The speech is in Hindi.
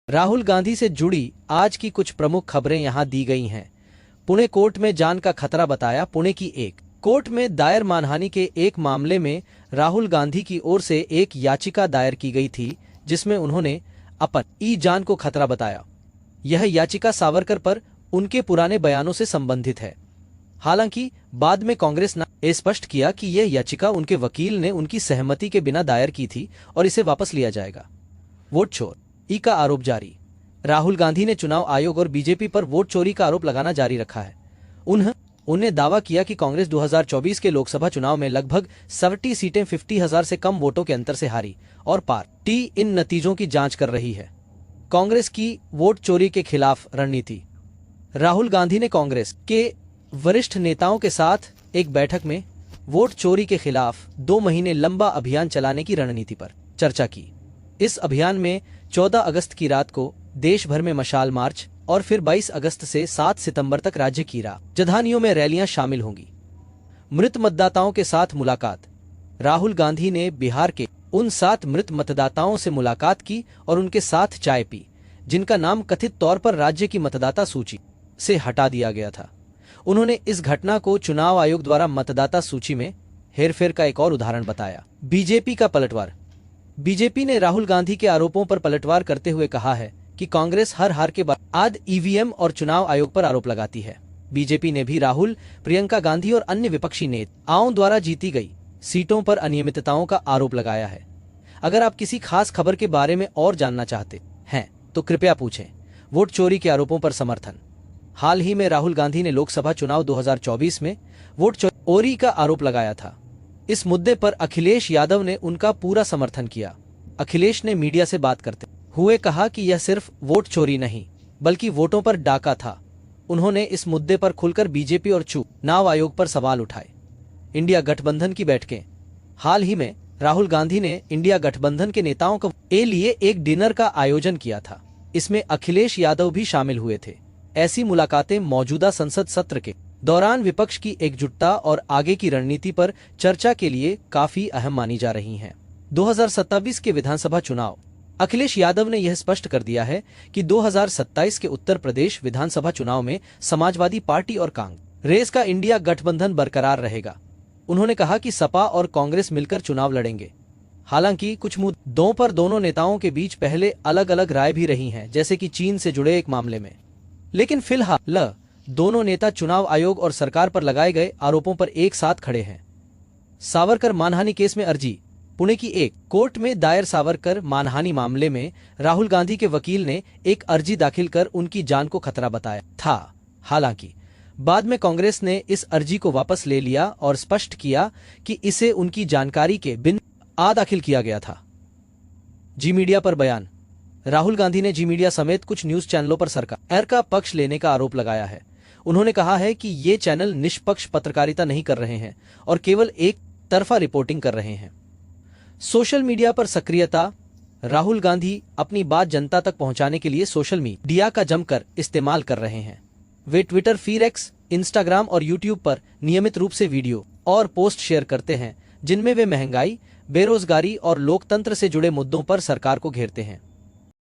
राहुल गांधी से जुड़ी आज की कुछ प्रमुख खबरें यहां दी गई हैं। पुणे कोर्ट में जान का खतरा बताया। पुणे की एक कोर्ट में दायर मानहानि के एक मामले में राहुल गांधी की ओर से एक याचिका दायर की गई थी, जिसमें उन्होंने अपनी जान को खतरा बताया। यह याचिका सावरकर पर उनके पुराने बयानों से संबंधित है। हालांकि बाद में कांग्रेस ने स्पष्ट किया कि यह याचिका उनके वकील ने उनकी सहमति के बिना दायर की थी और इसे वापस लिया जाएगा। वोट चोरी का आरोप जारी। राहुल गांधी ने चुनाव आयोग और बीजेपी पर वोट चोरी का आरोप लगाना जारी रखा है। उन्होंने दावा किया कि कांग्रेस 2024 के लोकसभा चुनाव में लगभग 70 सीटें 50,000 से कम वोटों के अंतर से हारी और पार्टी इन नतीजों की जांच कर रही है। कांग्रेस की वोट चोरी के खिलाफ रणनीति। राहुल गांधी ने कांग्रेस के वरिष्ठ नेताओं के साथ एक बैठक में वोट चोरी के खिलाफ 2 महीने लंबा अभियान चलाने की रणनीति पर चर्चा की। इस अभियान में 14 अगस्त की रात को देश भर में मशाल मार्च और फिर 22 अगस्त से 7 सितंबर तक राज्य की राजधानियों में रैलियां शामिल होंगी। मृत मतदाताओं के साथ मुलाकात। राहुल गांधी ने बिहार के उन 7 मृत मतदाताओं से मुलाकात की और उनके साथ चाय पी, जिनका नाम कथित तौर पर राज्य की मतदाता सूची से हटा दिया गया था। उन्होंने इस घटना को चुनाव आयोग द्वारा मतदाता सूची में हेरफेर का एक और उदाहरण बताया। बीजेपी का पलटवार। बीजेपी ने राहुल गांधी के आरोपों पर पलटवार करते हुए कहा है कि कांग्रेस हर हार के बाद ईवीएम और चुनाव आयोग पर आरोप लगाती है। बीजेपी ने भी राहुल, प्रियंका गांधी और अन्य विपक्षी नेताओं द्वारा जीती गई सीटों पर अनियमितताओं का आरोप लगाया है। अगर आप किसी खास खबर के बारे में और जानना चाहते हैं तो कृपया पूछें। वोट चोरी के आरोपों पर समर्थन। हाल ही में राहुल गांधी ने लोकसभा चुनाव 2024 में वोट चोरी का आरोप लगाया था। इस मुद्दे पर अखिलेश यादव ने उनका पूरा समर्थन किया। अखिलेश ने मीडिया से बात करते हुए कहा कि यह सिर्फ वोट चोरी नहीं बल्कि वोटों पर डाका था। उन्होंने इस मुद्दे पर खुलकर बीजेपी और चुनाव आयोग पर सवाल उठाए। इंडिया गठबंधन की बैठकें। हाल ही में राहुल गांधी ने इंडिया गठबंधन के नेताओं के लिए एक डिनर का आयोजन किया था। इसमें अखिलेश यादव भी शामिल हुए थे। ऐसी मुलाकातें मौजूदा संसद सत्र के दौरान विपक्ष की एकजुटता और आगे की रणनीति पर चर्चा के लिए काफी अहम मानी जा रही हैं। 2027 के विधानसभा चुनाव। अखिलेश यादव ने यह स्पष्ट कर दिया है कि 2027 के उत्तर प्रदेश विधानसभा चुनाव में समाजवादी पार्टी और कांग्रेस का इंडिया गठबंधन बरकरार रहेगा। उन्होंने कहा कि सपा और कांग्रेस मिलकर चुनाव लड़ेंगे। हालांकि कुछ मुद्दों पर दोनों नेताओं के बीच पहले अलग अलग राय भी रही हैं, जैसे कि चीन से जुड़े एक मामले में। लेकिन फिलहाल दोनों नेता चुनाव आयोग और सरकार पर लगाए गए आरोपों पर एक साथ खड़े हैं। सावरकर मानहानि केस में अर्जी। पुणे की एक कोर्ट में दायर सावरकर मानहानि मामले में राहुल गांधी के वकील ने एक अर्जी दाखिल कर उनकी जान को खतरा बताया था। हालांकि बाद में कांग्रेस ने इस अर्जी को वापस ले लिया और स्पष्ट किया कि इसे उनकी जानकारी के बिना दाखिल किया गया था। जी मीडिया पर बयान। राहुल गांधी ने जी मीडिया समेत कुछ न्यूज चैनलों पर सरकार का पक्ष लेने का आरोप लगाया है। उन्होंने कहा है कि ये चैनल निष्पक्ष पत्रकारिता नहीं कर रहे हैं और केवल एक तरफा रिपोर्टिंग कर रहे हैं। सोशल मीडिया पर सक्रियता। राहुल गांधी अपनी बात जनता तक पहुंचाने के लिए सोशल मीडिया का जमकर इस्तेमाल कर रहे हैं। वे ट्विटर, फिर एक्स, इंस्टाग्राम और यूट्यूब पर नियमित रूप से वीडियो और पोस्ट शेयर करते हैं, जिनमें वे महंगाई, बेरोजगारी और लोकतंत्र से जुड़े मुद्दों पर सरकार को घेरते हैं।